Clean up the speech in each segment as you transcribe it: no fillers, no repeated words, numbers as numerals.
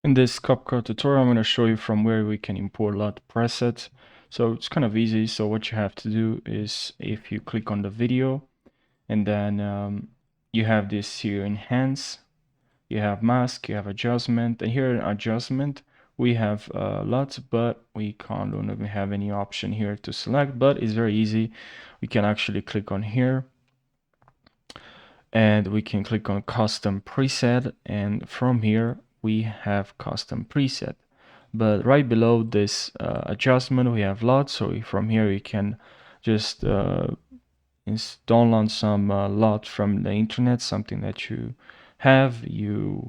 In this CapCut tutorial, I'm going to show you from where we can import LUT presets. So it's kind of easy. So what you have to do is if you click on the video and then you have this here enhance, you have mask, you have adjustment, and here in adjustment we have LUT, but we don't even have any option here to select, but it's very easy. We can actually click on here and we can click on custom preset, and from here we have custom preset. But right below this adjustment we have LUT, so from here you can just download some LUT from the internet, something that you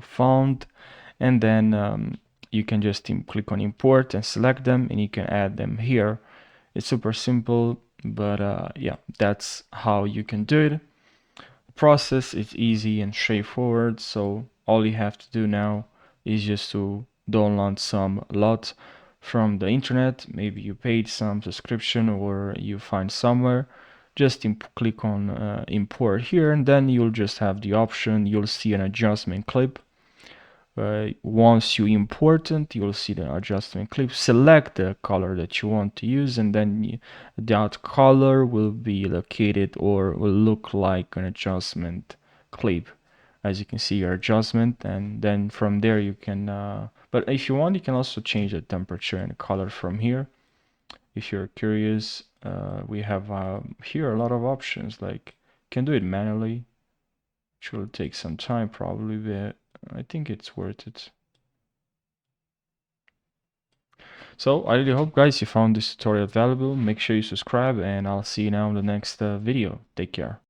found, and then you can just click on import and select them, and you can add them here. It's super simple, but yeah, that's how you can do it. The process is easy and straightforward, so all you have to do now is just to download some LUT from the internet. Maybe you paid some subscription or you find somewhere. Just click on import here, and then you'll just have the option. You'll see an adjustment clip. Once you import it, you'll see the adjustment clip. Select the color that you want to use, and then that color will be located or will look like an adjustment clip. As you can see, your adjustment, and then from there you can but if you want, you can also change the temperature and color from here. If you're curious, we have here a lot of options, like you can do it manually, which will take some time probably, but I think it's worth it. So I really hope, guys, you found this tutorial valuable. Make sure you subscribe, and I'll see you now in the next video. Take care.